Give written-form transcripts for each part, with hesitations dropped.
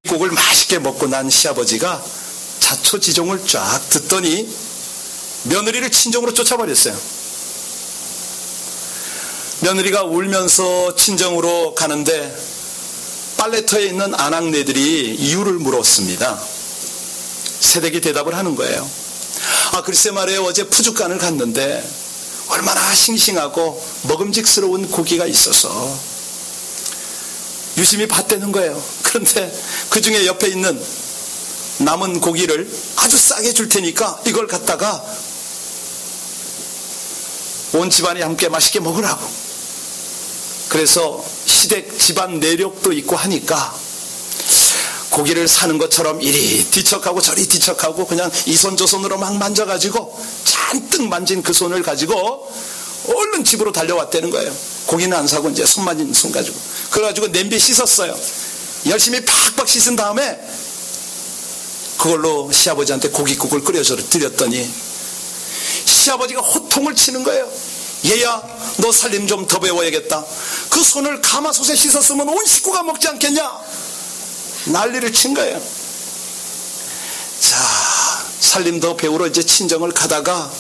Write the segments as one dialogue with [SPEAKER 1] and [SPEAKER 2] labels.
[SPEAKER 1] 국을 맛있게 먹고 난 시아버지가 자초지종을 쫙 듣더니 며느리를 친정으로 쫓아버렸어요. 며느리가 울면서 친정으로 가는데 빨래터에 있는 아낙네들이 이유를 물었습니다. 새댁이 대답을 하는 거예요. 글쎄 말이에요. 어제 푸주간을 갔는데 얼마나 싱싱하고 먹음직스러운 고기가 있어서 유심히 봤다는 거예요. 그런데 그 중에 옆에 있는 남은 고기를 아주 싸게 줄 테니까 이걸 갖다가 온 집안이 함께 맛있게 먹으라고. 그래서 시댁 집안 내력도 있고 하니까 고기를 사는 것처럼 이리 뒤척하고 저리 뒤척하고 그냥 이 손 저 손으로 막 만져가지고 잔뜩 만진 그 손을 가지고 얼른 집으로 달려왔다는 거예요. 고기는 안 사고 이제 손 만진 손 가지고. 그래가지고 냄비에 씻었어요. 열심히 팍팍 씻은 다음에 그걸로 시아버지한테 고깃국을 끓여서 드렸더니 시아버지가 호통을 치는 거예요. 얘야, 너 살림 좀 더 배워야겠다. 그 손을 가마솥에 씻었으면 온 식구가 먹지 않겠냐? 난리를 친 거예요. 자, 살림 더 배우러 이제 친정을 가다가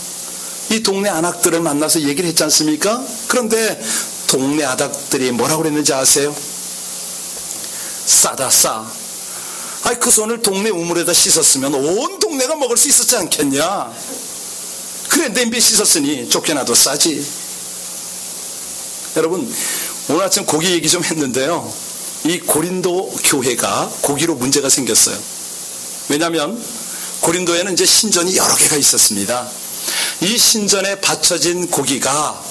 [SPEAKER 1] 이 동네 아낙들을 만나서 얘기를 했지 않습니까? 그런데 동네 아낙들이 뭐라고 그랬는지 아세요? 싸다 싸. 그 손을 동네 우물에다 씻었으면 온 동네가 먹을 수 있었지 않겠냐? 그래, 냄비에 씻었으니 쫓겨나도 싸지. 여러분, 오늘 아침 고기 얘기 좀 했는데요, 이 고린도 교회가 고기로 문제가 생겼어요. 왜냐하면 고린도에는 이제 신전이 여러 개가 있었습니다. 이 신전에 바쳐진 고기가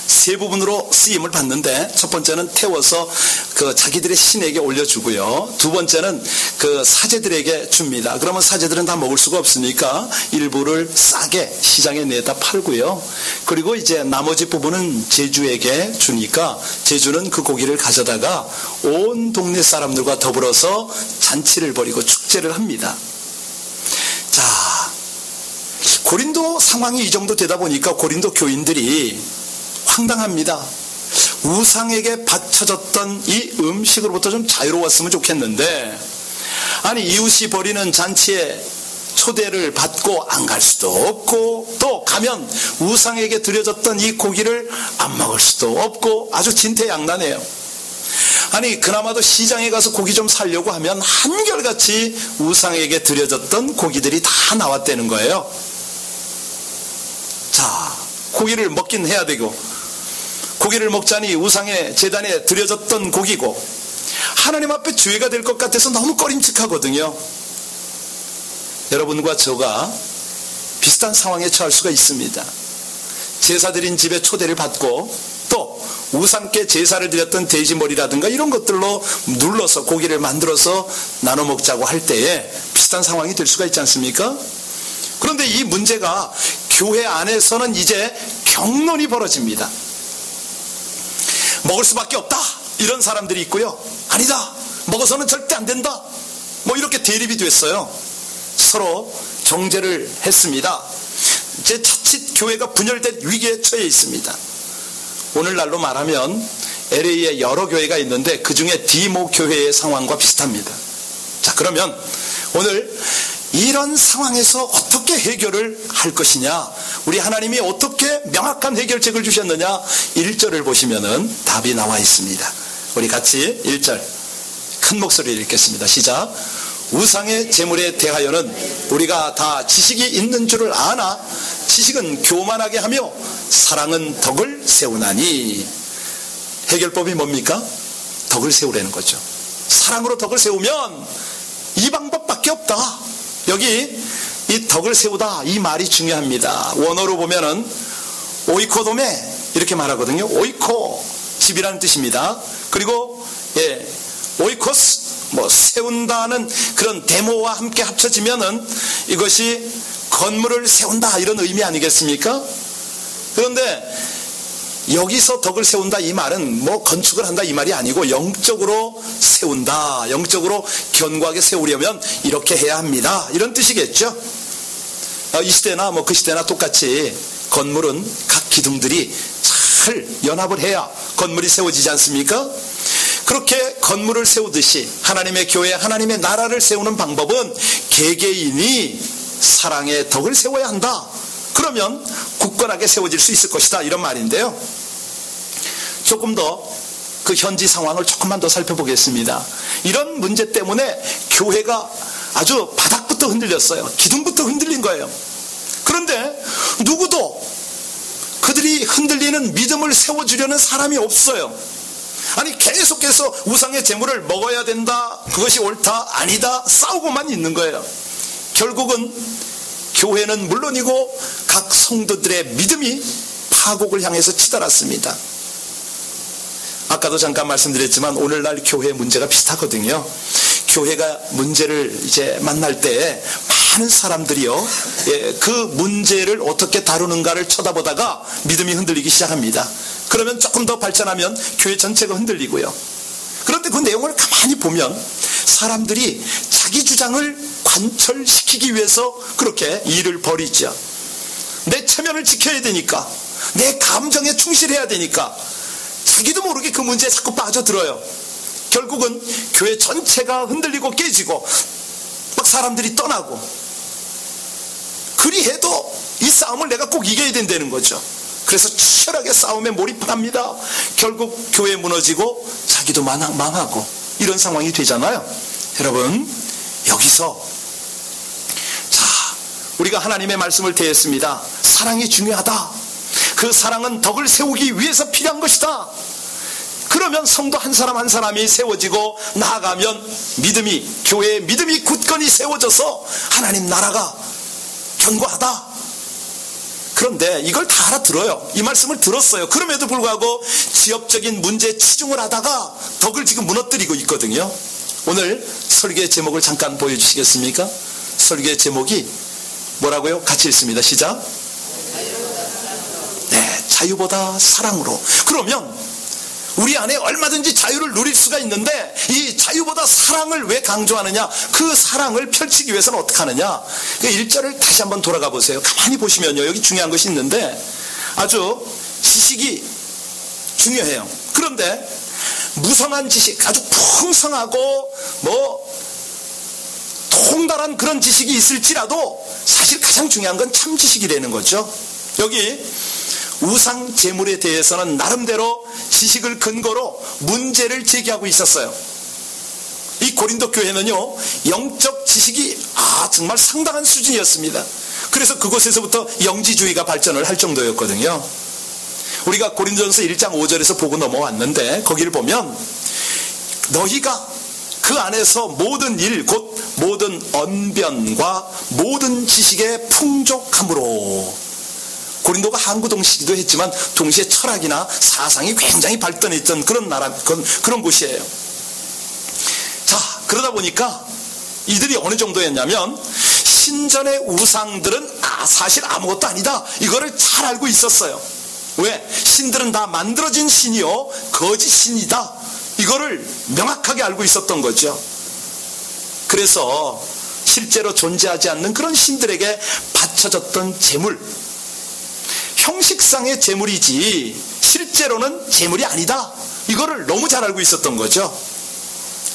[SPEAKER 1] 세 부분으로 쓰임을 받는데, 첫 번째는 태워서 그 자기들의 신에게 올려주고요, 두 번째는 그 사제들에게 줍니다. 그러면 사제들은 다 먹을 수가 없으니까 일부를 싸게 시장에 내다 팔고요, 그리고 이제 나머지 부분은 제주에게 주니까 제주는 그 고기를 가져다가 온 동네 사람들과 더불어서 잔치를 벌이고 축제를 합니다. 자, 고린도 상황이 이 정도 되다 보니까 고린도 교인들이 황당합니다. 우상에게 바쳐졌던 이 음식으로부터 좀 자유로웠으면 좋겠는데, 아니 이웃이 벌이는 잔치에 초대를 받고 안 갈 수도 없고, 또 가면 우상에게 드려졌던 이 고기를 안 먹을 수도 없고, 아주 진퇴양난해요. 아니 그나마도 시장에 가서 고기 좀 사려고 하면 한결같이 우상에게 드려졌던 고기들이 다 나왔다는 거예요. 자, 고기를 먹긴 해야 되고, 고기를 먹자니 우상의 제단에 드려졌던 고기고 하나님 앞에 죄가 될 것 같아서 너무 꺼림칙하거든요. 여러분과 저가 비슷한 상황에 처할 수가 있습니다. 제사 드린 집에 초대를 받고 또 우상께 제사를 드렸던 돼지머리라든가 이런 것들로 눌러서 고기를 만들어서 나눠 먹자고 할 때에 비슷한 상황이 될 수가 있지 않습니까? 그런데 이 문제가 교회 안에서는 이제 격론이 벌어집니다. 먹을 수밖에 없다, 이런 사람들이 있고요, 아니다, 먹어서는 절대 안 된다, 뭐 이렇게 대립이 됐어요. 서로 정죄를 했습니다. 이제 자칫 교회가 분열된 위기에 처해 있습니다. 오늘날로 말하면 LA에 여러 교회가 있는데 그 중에 디모 교회의 상황과 비슷합니다. 자, 그러면 오늘 이런 상황에서 어떻게 해결을 할 것이냐, 우리 하나님이 어떻게 명확한 해결책을 주셨느냐, 1절을 보시면은 답이 나와 있습니다. 우리 같이 1절 큰 목소리로 읽겠습니다. 시작. 우상의 제물에 대하여는 우리가 다 지식이 있는 줄을 아나 지식은 교만하게 하며 사랑은 덕을 세우나니. 해결법이 뭡니까? 덕을 세우라는 거죠. 사랑으로 덕을 세우면 이 방법밖에 없다. 여기 이 덕을 세우다, 이 말이 중요합니다. 원어로 보면은 오이코도메 이렇게 말하거든요. 오이코, 집이라는 뜻입니다. 그리고 오이코스, 세운다는 그런 데모와 함께 합쳐지면은 이것이 건물을 세운다, 이런 의미 아니겠습니까? 그런데 여기서 덕을 세운다, 이 말은 건축을 한다 이 말이 아니고 영적으로 세운다, 영적으로 견고하게 세우려면 이렇게 해야 합니다, 이런 뜻이겠죠. 이 시대나 그 시대나 똑같이 건물은 각 기둥들이 잘 연합을 해야 건물이 세워지지 않습니까? 그렇게 건물을 세우듯이 하나님의 교회, 하나님의 나라를 세우는 방법은 개개인이 사랑의 덕을 세워야 한다. 그러면 굳건하게 세워질 수 있을 것이다, 이런 말인데요. 조금 더 그 현지 상황을 조금만 더 살펴보겠습니다. 이런 문제 때문에 교회가 아주 바닥부터 흔들렸어요. 기둥부터 흔들린 거예요. 그런데 누구도 그들이 흔들리는 믿음을 세워주려는 사람이 없어요. 아니, 계속해서 우상의 제물을 먹어야 된다, 그것이 옳다, 아니다, 싸우고만 있는 거예요. 결국은 교회는 물론이고 각 성도들의 믿음이 파국을 향해서 치달았습니다. 아까도 잠깐 말씀드렸지만 오늘날 교회의 문제가 비슷하거든요. 교회가 문제를 이제 만날 때 많은 사람들이요, 그 문제를 어떻게 다루는가를 쳐다보다가 믿음이 흔들리기 시작합니다. 그러면 조금 더 발전하면 교회 전체가 흔들리고요. 그런데 그 내용을 가만히 보면 사람들이 자기 주장을 관철시키기 위해서 그렇게 일을 벌이죠. 내 체면을 지켜야 되니까, 내 감정에 충실해야 되니까 자기도 모르게 그 문제에 자꾸 빠져들어요. 결국은 교회 전체가 흔들리고 깨지고 막 사람들이 떠나고, 그리해도 이 싸움을 내가 꼭 이겨야 된다는 거죠. 그래서 치열하게 싸움에 몰입합니다. 결국 교회 무너지고 자기도 망하고 이런 상황이 되잖아요. 여러분, 여기서 자, 우리가 하나님의 말씀을 대했습니다. 사랑이 중요하다. 그 사랑은 덕을 세우기 위해서 필요한 것이다. 그러면 성도 한 사람 한 사람이 세워지고 나아가면 믿음이, 교회의 믿음이 굳건히 세워져서 하나님 나라가 견고하다. 그런데 이걸 다 알아들어요. 이 말씀을 들었어요. 그럼에도 불구하고 지역적인 문제에 치중을 하다가 덕을 지금 무너뜨리고 있거든요. 오늘 설교의 제목을 잠깐 보여주시겠습니까? 설교의 제목이 뭐라고요? 같이 읽습니다. 시작. 네, 자유보다 사랑으로. 그러면 우리 안에 얼마든지 자유를 누릴 수가 있는데 이 자유보다 사랑을 왜 강조하느냐? 그 사랑을 펼치기 위해서는 어떻게 하느냐? 그 1절을 다시 한번 돌아가 보세요. 가만히 보시면요, 여기 중요한 것이 있는데 아주 지식이 중요해요. 그런데 무성한 지식, 아주 풍성하고 통달한 그런 지식이 있을지라도 사실 가장 중요한 건 참 지식이라는 거죠. 여기 우상 제물에 대해서는 나름대로 지식을 근거로 문제를 제기하고 있었어요. 이 고린도 교회는요, 영적 지식이 정말 상당한 수준이었습니다. 그래서 그곳에서부터 영지주의가 발전을 할 정도였거든요. 우리가 고린도전서 1장 5절에서 보고 넘어왔는데 거기를 보면 너희가 그 안에서 모든 일, 곧 모든 언변과 모든 지식의 풍족함으로, 고린도가 항구 동시기도 했지만 동시에 철학이나 사상이 굉장히 발전했던 그런 나라, 그런 곳이에요. 자, 그러다 보니까 이들이 어느 정도였냐면 신전의 우상들은 사실 아무것도 아니다, 이거를 잘 알고 있었어요. 왜? 신들은 다 만들어진 신이요 거짓 신이다, 이거를 명확하게 알고 있었던 거죠. 그래서 실제로 존재하지 않는 그런 신들에게 바쳐졌던 제물, 형식상의 제물이지 실제로는 제물이 아니다, 이거를 너무 잘 알고 있었던 거죠.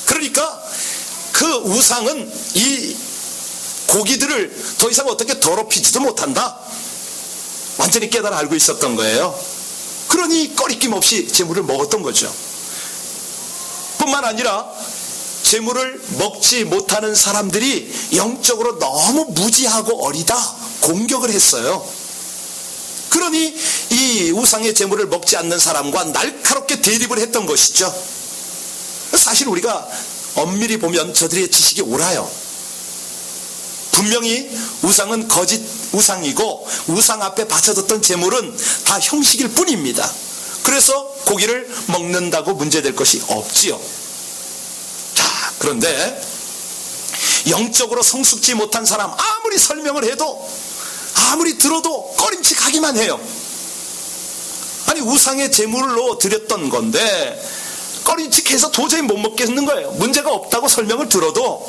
[SPEAKER 1] 그러니까 그 우상은 이 고기들을 더 이상 어떻게 더럽히지도 못한다, 완전히 깨달아 알고 있었던 거예요. 그러니 꺼리낌 없이 제물을 먹었던 거죠. 뿐만 아니라 제물을 먹지 못하는 사람들이 영적으로 너무 무지하고 어리다 공격을 했어요. 그러니 이 우상의 제물을 먹지 않는 사람과 날카롭게 대립을 했던 것이죠. 사실 우리가 엄밀히 보면 저들의 지식이 옳아요. 분명히 우상은 거짓 우상이고 우상 앞에 바쳐졌던 제물은 다 형식일 뿐입니다. 그래서 고기를 먹는다고 문제될 것이 없지요. 자, 그런데 영적으로 성숙지 못한 사람, 아무리 설명을 해도, 아무리 들어도 꺼림칙하기만 해요. 아니, 우상의 제물로 드렸던 건데 꺼림칙해서 도저히 못 먹겠는 거예요. 문제가 없다고 설명을 들어도,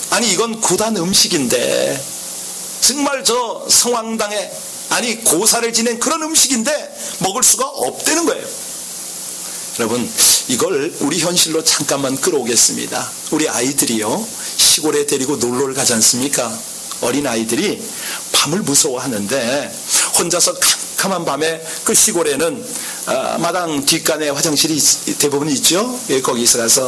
[SPEAKER 1] 아니 이건 구단 음식인데, 정말 저 성황당에, 아니 고사를 지낸 그런 음식인데 먹을 수가 없다는 거예요. 여러분, 이걸 우리 현실로 잠깐만 끌어오겠습니다. 우리 아이들이요, 시골에 데리고 놀러를 가지 않습니까? 어린 아이들이 밤을 무서워하는데 혼자서 캄캄한 밤에 그 시골에는 마당 뒷간에 화장실이 대부분 있죠. 예, 거기서 가서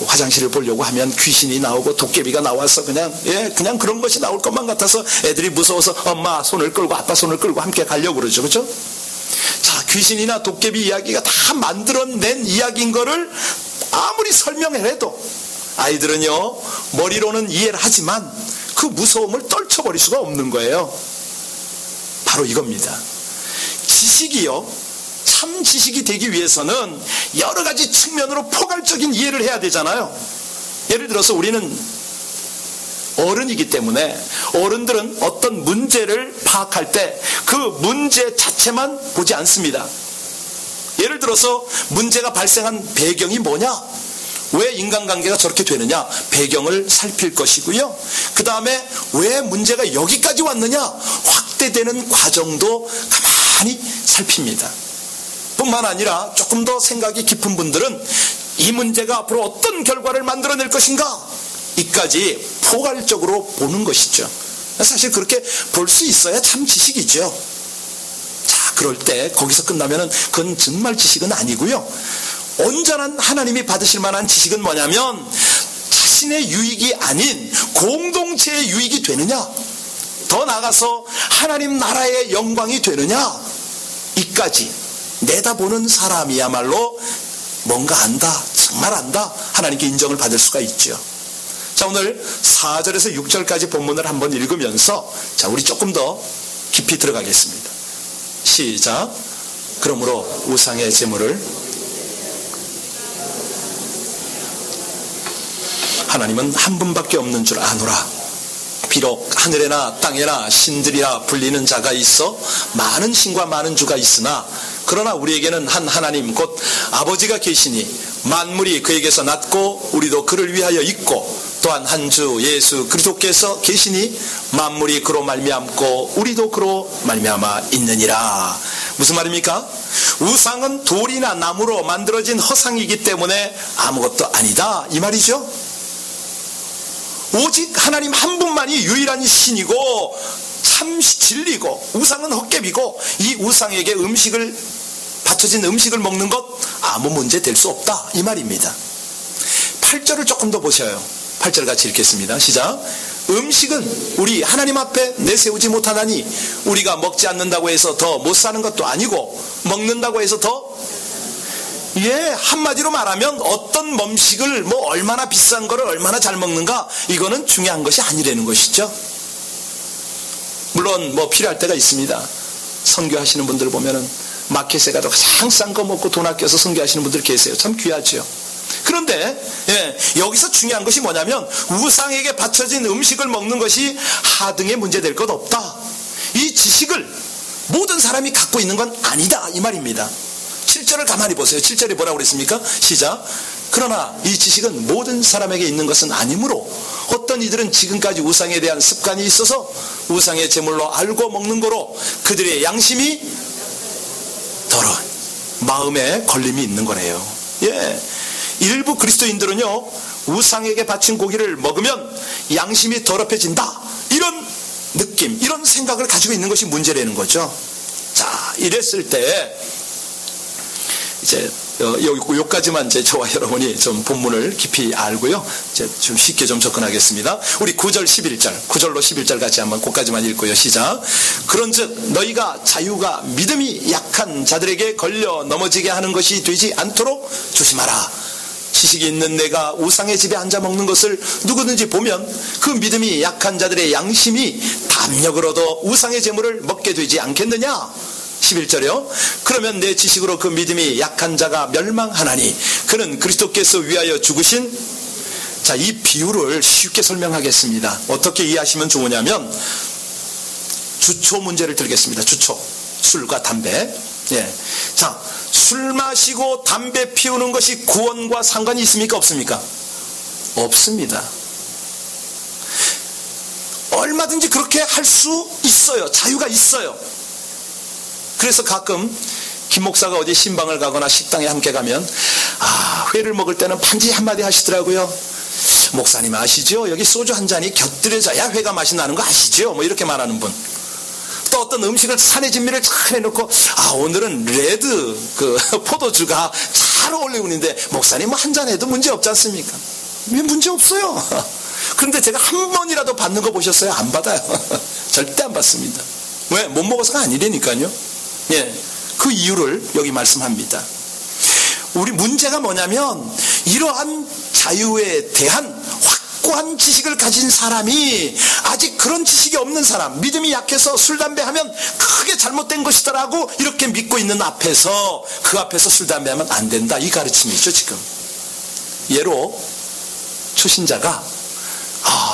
[SPEAKER 1] 화장실을 보려고 하면 귀신이 나오고 도깨비가 나와서 그냥 그런 것이 나올 것만 같아서 애들이 무서워서 엄마 손을 끌고 아빠 손을 끌고 함께 가려고 그러죠. 그렇죠? 자, 귀신이나 도깨비 이야기가 다 만들어낸 이야기인 거를 아무리 설명을 해도 아이들은요, 머리로는 이해를 하지만 그 무서움을 떨쳐버릴 수가 없는 거예요. 바로 이겁니다. 지식이요, 참 지식이 되기 위해서는 여러 가지 측면으로 포괄적인 이해를 해야 되잖아요. 예를 들어서 우리는 어른이기 때문에 어른들은 어떤 문제를 파악할 때 그 문제 자체만 보지 않습니다. 예를 들어서 문제가 발생한 배경이 뭐냐, 왜 인간관계가 저렇게 되느냐, 배경을 살필 것이고요. 그 다음에 왜 문제가 여기까지 왔느냐, 확대되는 과정도 가만히 살핍니다. 뿐만 아니라 조금 더 생각이 깊은 분들은 이 문제가 앞으로 어떤 결과를 만들어낼 것인가, 이까지 포괄적으로 보는 것이죠. 사실 그렇게 볼 수 있어야 참 지식이죠. 자, 그럴 때 거기서 끝나면은 그건 정말 지식은 아니고요. 온전한 하나님이 받으실 만한 지식은 뭐냐면 자신의 유익이 아닌 공동체의 유익이 되느냐, 더 나아가서 하나님 나라의 영광이 되느냐, 이까지 내다보는 사람이야말로 뭔가 안다, 정말 안다, 하나님께 인정을 받을 수가 있죠. 자, 오늘 4절에서 6절까지 본문을 한번 읽으면서 자, 우리 조금 더 깊이 들어가겠습니다. 시작. 그러므로 우상의 제물을 하나님은 한 분밖에 없는 줄 아노라. 비록 하늘에나 땅에나 신들이라 불리는 자가 있어 많은 신과 많은 주가 있으나 그러나 우리에게는 한 하나님 곧 아버지가 계시니 만물이 그에게서 났고 우리도 그를 위하여 있고 또한 한 주 예수 그리스도께서 계시니 만물이 그로 말미암고 우리도 그로 말미암아 있느니라. 무슨 말입니까? 우상은 돌이나 나무로 만들어진 허상이기 때문에 아무것도 아니다, 이 말이죠. 오직 하나님 한 분만이 유일한 신이고 참 진리고, 우상은 헛개비고, 이 우상에게 받쳐진 음식을 먹는 것 아무 문제 될 수 없다, 이 말입니다. 8절을 조금 더 보셔요. 8절 같이 읽겠습니다. 시작. 음식은 우리 하나님 앞에 내세우지 못하나니 우리가 먹지 않는다고 해서 더 못 사는 것도 아니고 먹는다고 해서 더, 한마디로 말하면 어떤 음식을 얼마나 비싼 거를 얼마나 잘 먹는가, 이거는 중요한 것이 아니라는 것이죠. 물론 필요할 때가 있습니다. 선교하시는 분들 보면은 마켓에 가도 가장 싼 거 먹고 돈 아껴서 선교하시는 분들 계세요. 참 귀하죠. 그런데 여기서 중요한 것이 뭐냐면 우상에게 바쳐진 음식을 먹는 것이 하등의 문제 될 것 없다. 이 지식을 모든 사람이 갖고 있는 건 아니다, 이 말입니다. 7절을 가만히 보세요. 7절에 뭐라고 그랬습니까? 시작. 그러나 이 지식은 모든 사람에게 있는 것은 아니므로 어떤 이들은 지금까지 우상에 대한 습관이 있어서 우상의 제물로 알고 먹는 거로 그들의 양심이 더러운 마음에 걸림이 있는 거네요. 일부 그리스도인들은요, 우상에게 바친 고기를 먹으면 양심이 더럽혀진다, 이런 느낌, 이런 생각을 가지고 있는 것이 문제라는 거죠. 자, 이랬을 때 이제 여기까지만 저와 여러분이 좀 본문을 깊이 알고요, 이제 좀 쉽게 좀 접근하겠습니다. 우리 9절 11절, 9절로 11절 같이 한번 그까지만 읽고요. 시작. 그런즉 너희가 자유가 믿음이 약한 자들에게 걸려 넘어지게 하는 것이 되지 않도록 조심하라. 지식이 있는 내가 우상의 집에 앉아 먹는 것을 누구든지 보면 그 믿음이 약한 자들의 양심이 담력을 얻어 우상의 제물을 먹게 되지 않겠느냐. 11절이요. 그러면 내 지식으로 그 믿음이 약한 자가 멸망하나니 그는 그리스도께서 위하여 죽으신, 자, 이 비유를 쉽게 설명하겠습니다. 어떻게 이해하시면 좋으냐면 주초 문제를 들겠습니다. 주초, 술과 담배. 자, 술 마시고 담배 피우는 것이 구원과 상관이 있습니까, 없습니까? 없습니다. 얼마든지 그렇게 할 수 있어요. 자유가 있어요. 그래서 가끔 김 목사가 어디 신방을 가거나 식당에 함께 가면 회를 먹을 때는 반드시 한마디 하시더라고요. 목사님 아시죠? 여기 소주 한 잔이 곁들여져야 회가 맛이 나는 거 아시죠? 뭐 이렇게 말하는 분. 또 어떤 음식을 산의 진미를 잘 해놓고 오늘은 레드 포도주가 잘 어울리고 있는데 목사님 뭐 한 잔 해도 문제 없지 않습니까? 왜 문제 없어요? 그런데 제가 한 번이라도 받는 거 보셨어요? 안 받아요. 절대 안 받습니다. 왜? 못 먹어서가 아니라니까요. 예, 그 이유를 여기 말씀합니다. 우리 문제가 뭐냐면 이러한 자유에 대한 확고한 지식을 가진 사람이 아직 그런 지식이 없는 사람, 믿음이 약해서 술, 담배 하면 크게 잘못된 것이다라고 이렇게 믿고 있는 앞에서, 그 앞에서 술, 담배 하면 안 된다, 이 가르침이죠 지금. 예로 초신자가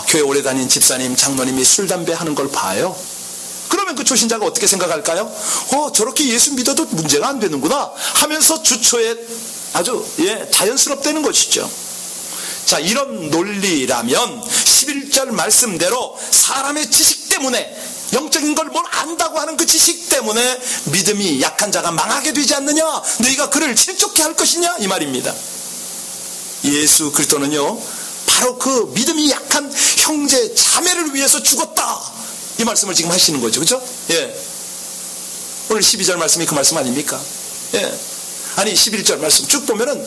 [SPEAKER 1] 교회 오래 다닌 집사님, 장로님이 술, 담배 하는 걸 봐요. 그러면 그 초신자가 어떻게 생각할까요? 저렇게 예수 믿어도 문제가 안 되는구나 하면서 주초에 아주 자연스럽다는 것이죠. 자, 이런 논리라면 11절 말씀대로 사람의 지식 때문에, 영적인 걸 뭘 안다고 하는 그 지식 때문에 믿음이 약한 자가 망하게 되지 않느냐, 너희가 그를 실족케 할 것이냐, 이 말입니다. 예수 그리스도는요 바로 그 믿음이 약한 형제 자매를 위해서 죽었다, 이 말씀을 지금 하시는 거죠. 그죠? 예. 오늘 12절 말씀이 그 말씀 아닙니까? 예. 아니 11절 말씀 쭉 보면은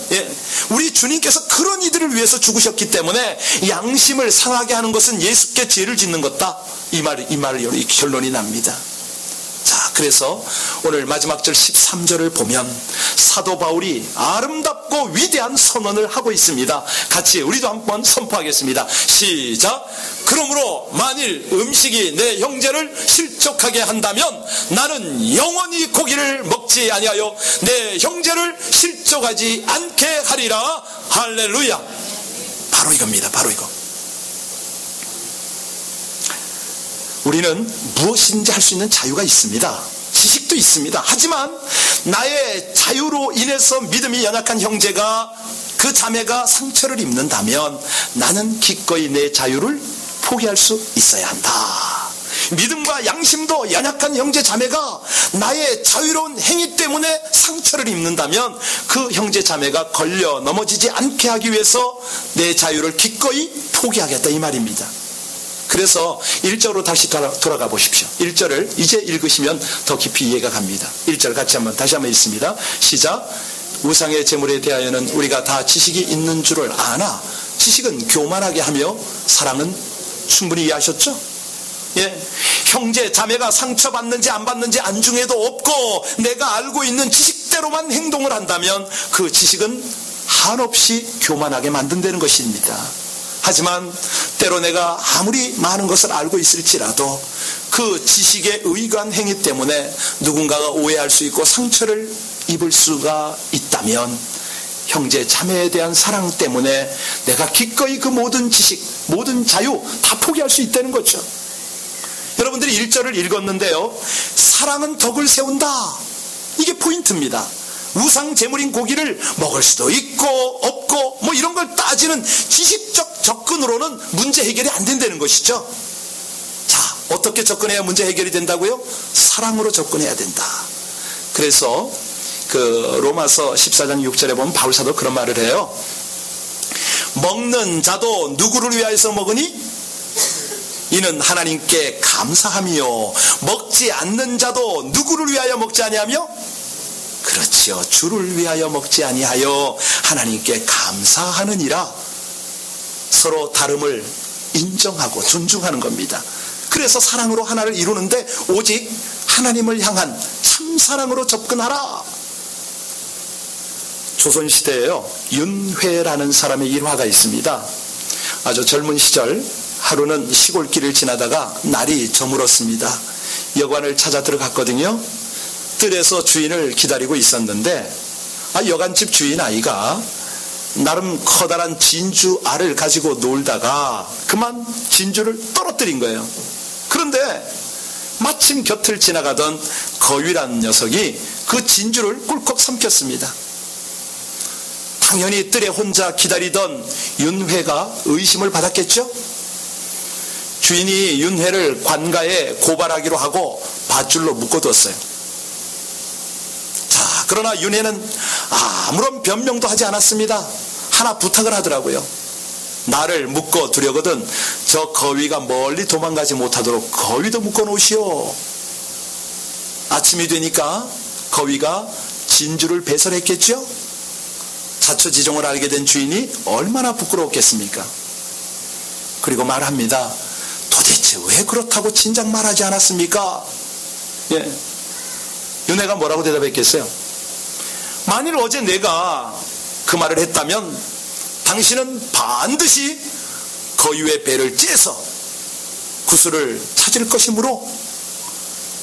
[SPEAKER 1] 우리 주님께서 그런 이들을 위해서 죽으셨기 때문에 양심을 상하게 하는 것은 예수께 죄를 짓는 것다, 이 말이 결론이 납니다. 자, 그래서 오늘 마지막 절 13절을 보면 사도 바울이 아름답고 위대한 선언을 하고 있습니다. 같이 우리도 한번 선포하겠습니다. 시작. 그러므로 만일 음식이 내 형제를 실족하게 한다면 나는 영원히 고기를 먹지 아니하여 내 형제를 실족하지 않게 하리라. 할렐루야. 바로 이겁니다. 바로 이거. 우리는 무엇인지 할 수 있는 자유가 있습니다. 지식도 있습니다. 하지만 나의 자유로 인해서 믿음이 연약한 형제가, 그 자매가 상처를 입는다면 나는 기꺼이 내 자유를 포기할 수 있어야 한다. 믿음과 양심도 연약한 형제 자매가 나의 자유로운 행위 때문에 상처를 입는다면 그 형제 자매가 걸려 넘어지지 않게 하기 위해서 내 자유를 기꺼이 포기하겠다, 이 말입니다. 그래서 1절로 다시 돌아가 보십시오. 1절을 이제 읽으시면 더 깊이 이해가 갑니다. 1절 같이 다시 한번 읽습니다. 시작. 우상의 제물에 대하여는 우리가 다 지식이 있는 줄을 아나 지식은 교만하게 하며 사랑은 충분히 이해하셨죠? 예, 형제 자매가 상처받는지 안 받는지 안중에도 없고 내가 알고 있는 지식대로만 행동을 한다면 그 지식은 한없이 교만하게 만든다는 것입니다. 하지만 때로 내가 아무리 많은 것을 알고 있을지라도 그 지식에 의거한 행위 때문에 누군가가 오해할 수 있고 상처를 입을 수가 있다면 형제 자매에 대한 사랑 때문에 내가 기꺼이 그 모든 지식, 모든 자유 다 포기할 수 있다는 거죠. 여러분들이 1절을 읽었는데요, 사랑은 덕을 세운다, 이게 포인트입니다. 우상 제물인 고기를 먹을 수도 있고 없고 뭐 이런 걸 따지는 지식적 접근으로는 문제 해결이 안 된다는 것이죠. 자, 어떻게 접근해야 문제 해결이 된다고요? 사랑으로 접근해야 된다. 그래서 그 로마서 14장 6절에 보면 바울사도 그런 말을 해요. 먹는 자도 누구를 위하여서 먹으니? 이는 하나님께 감사하며 먹지 않는 자도 누구를 위하여 먹지 아니하며? 그렇지요. 주를 위하여 먹지 아니하여 하나님께 감사하느니라. 서로 다름을 인정하고 존중하는 겁니다. 그래서 사랑으로 하나를 이루는데 오직 하나님을 향한 참 사랑으로 접근하라. 조선시대에요, 윤회라는 사람의 일화가 있습니다. 아주 젊은 시절 하루는 시골길을 지나다가 날이 저물었습니다. 여관을 찾아 들어갔거든요. 뜰에서 주인을 기다리고 있었는데 여관집 주인 아이가 나름 커다란 진주 알을 가지고 놀다가 그만 진주를 떨어뜨린 거예요. 그런데 마침 곁을 지나가던 거위란 녀석이 그 진주를 꿀꺽 삼켰습니다. 당연히 뜰에 혼자 기다리던 윤회가 의심을 받았겠죠. 주인이 윤회를 관가에 고발하기로 하고 밧줄로 묶어뒀어요. 자, 그러나 윤회는 아무런 변명도 하지 않았습니다. 하나 부탁을 하더라고요. 나를 묶어 두려거든 저 거위가 멀리 도망가지 못하도록 거위도 묶어 놓으시오. 아침이 되니까 거위가 진주를 배설했겠죠. 자초지종을 알게 된 주인이 얼마나 부끄러웠겠습니까? 그리고 말합니다. 도대체 왜 그렇다고 진작 말하지 않았습니까? 예. 윤회가 뭐라고 대답했겠어요? 만일 어제 내가 그 말을 했다면 당신은 반드시 거위의 배를 째서 구슬을 찾을 것이므로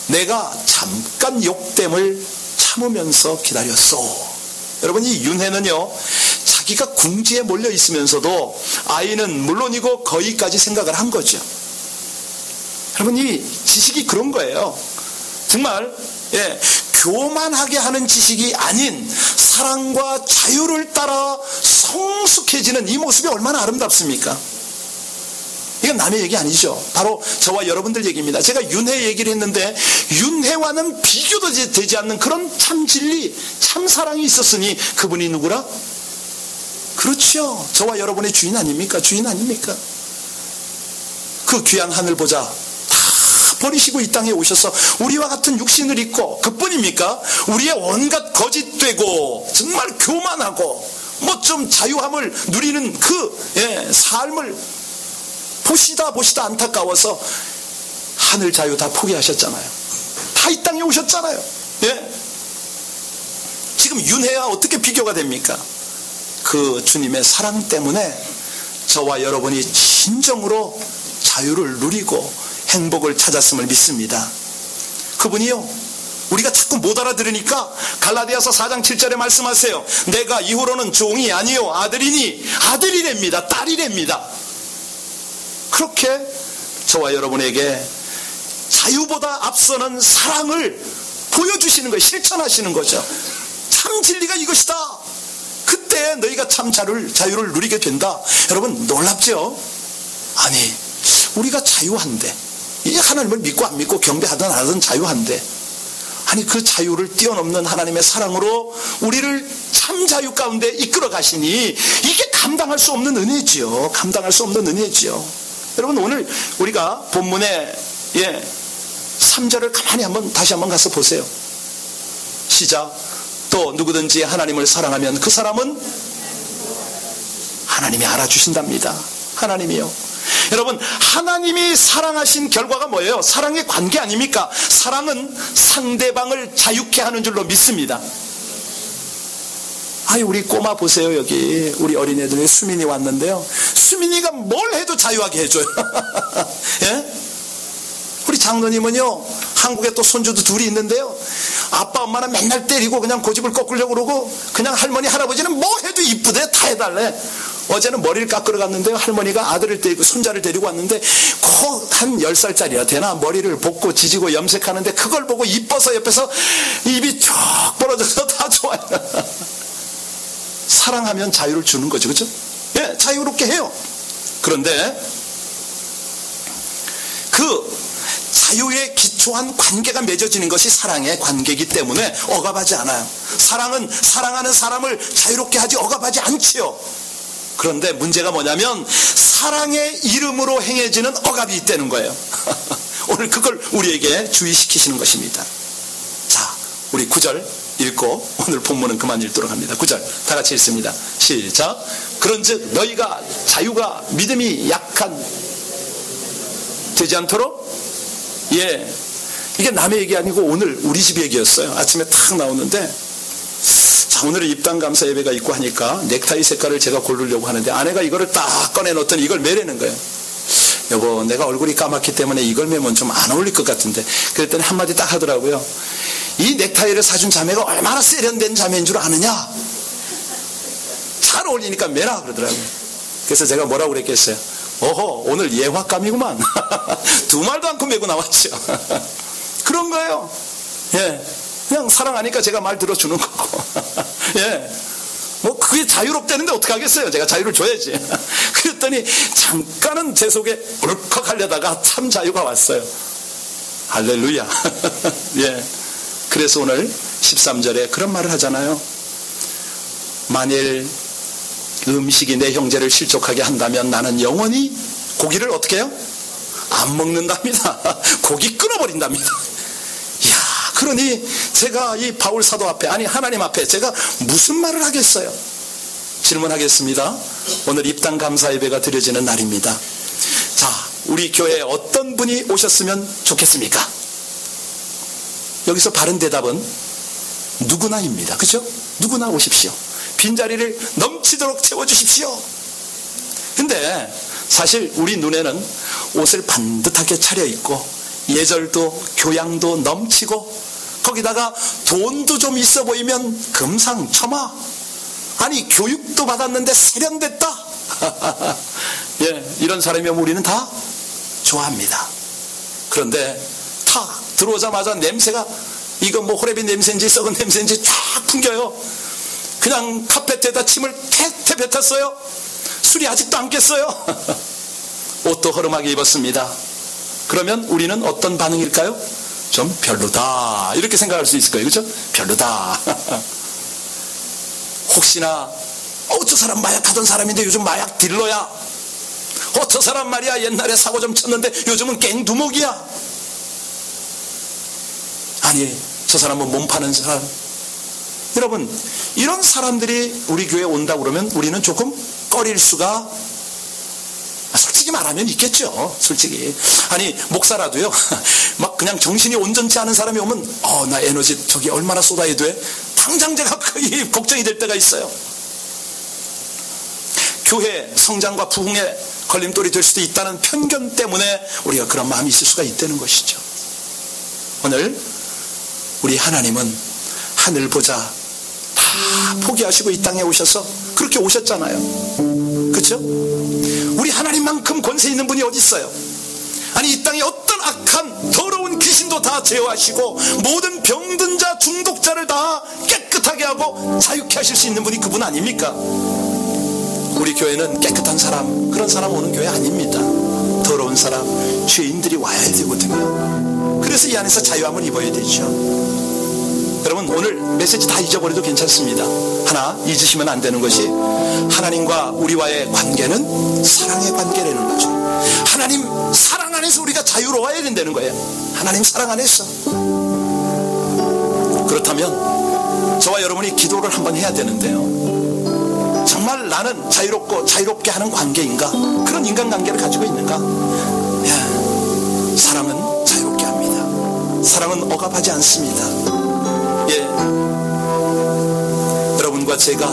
[SPEAKER 1] 내가 잠깐 욕됨을 참으면서 기다렸소. 여러분, 이 윤회는요, 자기가 궁지에 몰려 있으면서도 아이는 물론이고 거위까지 생각을 한 거죠. 여러분, 이 지식이 그런 거예요. 정말 교만하게 하는 지식이 아닌 사랑과 자유를 따라 성숙해지는 이 모습이 얼마나 아름답습니까? 이건 남의 얘기 아니죠. 바로 저와 여러분들 얘기입니다. 제가 윤회 얘기를 했는데 윤회와는 비교도 되지 않는 그런 참 진리, 참 사랑이 있었으니 그분이 누구라? 그렇죠. 저와 여러분의 주인 아닙니까? 주인 아닙니까? 그 귀한 하늘 보자 버리시고 이 땅에 오셔서 우리와 같은 육신을 입고, 그뿐입니까? 우리의 온갖 거짓되고 정말 교만하고 뭐 좀 자유함을 누리는 그 삶을 보시다 안타까워서 하늘 자유 다 포기하셨잖아요. 다 이 땅에 오셨잖아요. 지금 윤회와 어떻게 비교가 됩니까? 그 주님의 사랑 때문에 저와 여러분이 진정으로 자유를 누리고 행복을 찾았음을 믿습니다. 그분이요, 우리가 자꾸 못 알아들으니까 갈라디아서 4장 7절에 말씀하세요. 내가 이후로는 종이 아니요 아들이니, 아들이랍니다. 딸이랍니다. 그렇게 저와 여러분에게 자유보다 앞서는 사랑을 보여주시는 거예요. 실천하시는 거죠. 참 진리가 이것이다. 그때 너희가 참 자유를 누리게 된다. 여러분, 놀랍죠? 아니, 우리가 자유한데, 이 하나님을 믿고 안 믿고 경배하든 안 하든 자유한데, 아니 그 자유를 뛰어넘는 하나님의 사랑으로 우리를 참 자유 가운데 이끌어 가시니 이게 감당할 수 없는 은혜지요. 감당할 수 없는 은혜지요. 여러분, 오늘 우리가 본문의 3절을 가만히 다시 한번 가서 보세요. 시작. 또 누구든지 하나님을 사랑하면 그 사람은 하나님이 알아주신답니다. 하나님이요. 여러분, 하나님이 사랑하신 결과가 뭐예요? 사랑의 관계 아닙니까? 사랑은 상대방을 자유케 하는 줄로 믿습니다. 아이, 우리 꼬마 보세요. 여기 우리 어린애들의 수민이 왔는데요, 수민이가 뭘 해도 자유하게 해줘요. 우리 장로님은요, 한국에 또 손주도 둘이 있는데요, 아빠 엄마는 맨날 때리고 그냥 고집을 꺾으려고 그러고, 그냥 할머니 할아버지는 뭐 해도 이쁘대, 다 해달래. 어제는 머리를 깎으러 갔는데요, 할머니가 아들을 데리고 손자를 데리고 왔는데 코 한 10살짜리야 되나 머리를 볶고 지지고 염색하는데 그걸 보고 이뻐서 옆에서 입이 쭉 벌어져서 다 좋아요. 사랑하면 자유를 주는 거죠. 그렇죠? 자유롭게 해요. 그런데 그 자유에 기초한 관계가 맺어지는 것이 사랑의 관계이기 때문에 억압하지 않아요. 사랑은 사랑하는 사람을 자유롭게 하지 억압하지 않지요. 그런데 문제가 뭐냐면 사랑의 이름으로 행해지는 억압이 있다는 거예요. 오늘 그걸 우리에게 주의시키시는 것입니다. 자, 우리 9절 읽고 오늘 본문은 그만 읽도록 합니다. 9절 다 같이 읽습니다. 시작. 그런즉 너희가 자유가 믿음이 약한 되지 않도록, 이게 남의 얘기 아니고 오늘 우리 집 얘기였어요. 아침에 탁 나오는데, 자, 오늘은 입당 감사 예배가 있고 하니까 넥타이 색깔을 제가 고르려고 하는데 아내가 이거를 딱 꺼내놓더니 이걸 매라는 거예요. 여보, 내가 얼굴이 까맣기 때문에 이걸 매면 좀 안 어울릴 것 같은데. 그랬더니 한마디 딱 하더라고요. 이 넥타이를 사준 자매가 얼마나 세련된 자매인 줄 아느냐? 잘 어울리니까 매라 그러더라고요. 그래서 제가 뭐라고 그랬겠어요? 어허, 오늘 예화감이구만. 두 말도 않고 메고 나왔죠. 그런 거예요. 그냥 사랑하니까 제가 말 들어주는 거고. 뭐 그게 자유롭다는데 어떻게 하겠어요? 제가 자유를 줘야지. 그랬더니 잠깐은 제 속에 울컥 하려다가 참 자유가 왔어요. 할렐루야. 그래서 오늘 13절에 그런 말을 하잖아요. 만일 음식이 내 형제를 실족하게 한다면 나는 영원히 고기를 어떻게 해요? 안 먹는답니다. 고기 끊어버린답니다. 이야, 그러니 제가 이 바울 사도 앞에, 아니 하나님 앞에 제가 무슨 말을 하겠어요? 질문하겠습니다. 오늘 입당 감사 예배가 드려지는 날입니다. 자, 우리 교회에 어떤 분이 오셨으면 좋겠습니까? 여기서 바른 대답은 누구나입니다. 그죠? 누구나 오십시오. 빈자리를 넘치도록 채워주십시오. 근데 사실 우리 눈에는 옷을 반듯하게 차려입고 예절도 교양도 넘치고 거기다가 돈도 좀 있어 보이면 금상첨화, 아니 교육도 받았는데 세련됐다. 예, 이런 사람이면 우리는 다 좋아합니다. 그런데 탁 들어오자마자 냄새가, 이거 뭐 호레비 냄새인지 썩은 냄새인지 쫙 풍겨요. 그냥 카페트에다 침을 태태 뱉었어요. 술이 아직도 안 깼어요. 옷도 허름하게 입었습니다. 그러면 우리는 어떤 반응일까요? 좀 별로다, 이렇게 생각할 수 있을 거예요. 그렇죠? 별로다. 혹시나 저 사람 마약하던 사람인데 요즘 마약 딜러야. 저 사람 말이야 옛날에 사고 좀 쳤는데 요즘은 갱두목이야. 아니 저 사람은 몸 파는 사람. 여러분, 이런 사람들이 우리 교회에 온다고 그러면 우리는 조금 꺼릴 수가, 솔직히 말하면 있겠죠. 솔직히. 아니 목사라도요 막 그냥 정신이 온전치 않은 사람이 오면 나 에너지 저기 얼마나 쏟아야 돼? 당장 제가 거의 걱정이 될 때가 있어요. 교회 성장과 부흥에 걸림돌이 될 수도 있다는 편견 때문에 우리가 그런 마음이 있을 수가 있다는 것이죠. 오늘 우리 하나님은 하늘 보자 다 포기하시고 이 땅에 오셔서 그렇게 오셨잖아요. 그렇죠? 우리 하나님만큼 권세 있는 분이 어디 있어요? 아니 이 땅에 어떤 악한 더러운 귀신도 다 제어하시고 모든 병든 자 중독자를 다 깨끗하게 하고 자유케 하실 수 있는 분이 그분 아닙니까? 우리 교회는 깨끗한 사람, 그런 사람 오는 교회 아닙니다. 더러운 사람, 죄인들이 와야 되거든요. 그래서 이 안에서 자유함을 입어야 되죠. 여러분, 오늘 메시지 다 잊어버려도 괜찮습니다. 하나 잊으시면 안 되는 것이, 하나님과 우리와의 관계는 사랑의 관계라는 거죠. 하나님 사랑 안에서 우리가 자유로워야 된다는 거예요. 하나님 사랑 안에서. 그렇다면 저와 여러분이 기도를 한번 해야 되는데요, 정말 나는 자유롭게 하는 관계인가? 그런 인간관계를 가지고 있는가? 예, 사랑은 자유롭게 합니다. 사랑은 억압하지 않습니다. 예, 여러분과 제가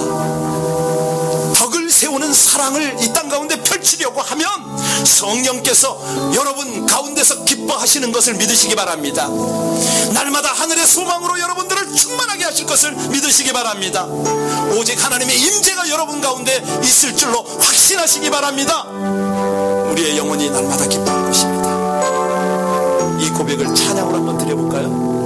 [SPEAKER 1] 덕을 세우는 사랑을 이 땅 가운데 펼치려고 하면 성령께서 여러분 가운데서 기뻐하시는 것을 믿으시기 바랍니다. 날마다 하늘의 소망으로 여러분들을 충만하게 하실 것을 믿으시기 바랍니다. 오직 하나님의 임재가 여러분 가운데 있을 줄로 확신하시기 바랍니다. 우리의 영혼이 날마다 기뻐할 것입니다. 이 고백을 찬양으로 한번 드려볼까요?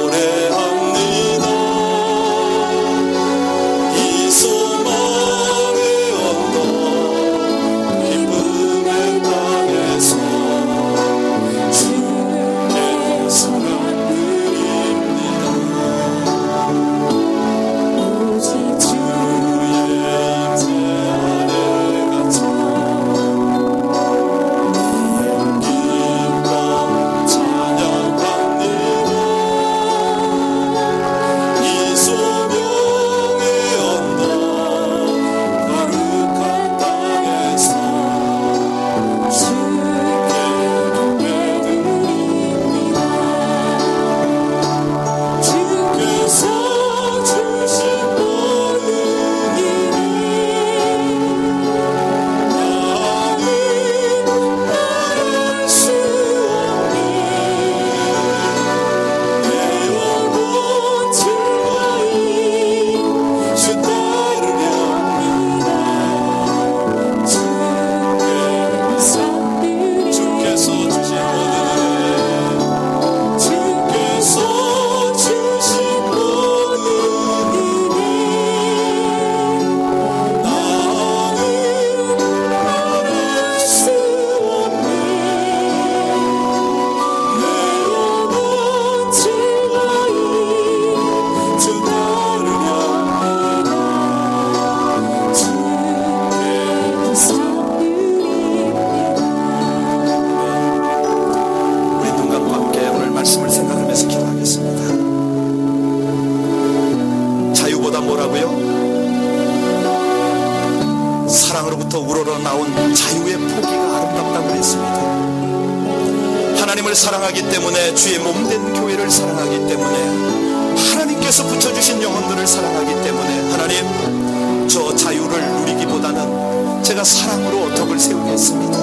[SPEAKER 2] 노래합니다.
[SPEAKER 1] 누구의 포기가 아름답다고 그랬습니다. 하나님을 사랑하기 때문에, 주의 몸된 교회를 사랑하기 때문에, 하나님께서 붙여주신 영혼들을 사랑하기 때문에, 하나님, 저 자유를 누리기보다는 제가 사랑으로 덕을 세우겠습니다.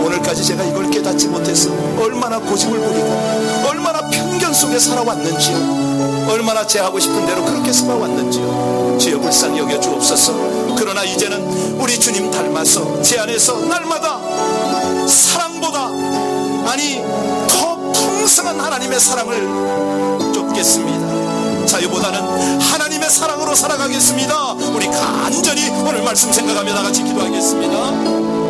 [SPEAKER 1] 오늘까지 제가 이걸 깨닫지 못해서 얼마나 고집을 부리고 얼마나 편견 속에 살아왔는지요, 얼마나 제 하고 싶은 대로 그렇게 살아왔는지요. 주여 불쌍히 여겨 주옵소서. 그러나 이제는 우리 주님 닮아서 제 안에서 날마다 사랑보다, 아니 더 풍성한 하나님의 사랑을 쫓겠습니다. 자유보다는 하나님의 사랑으로 살아가겠습니다. 우리 간절히 오늘 말씀 생각하며 나같이 기도하겠습니다.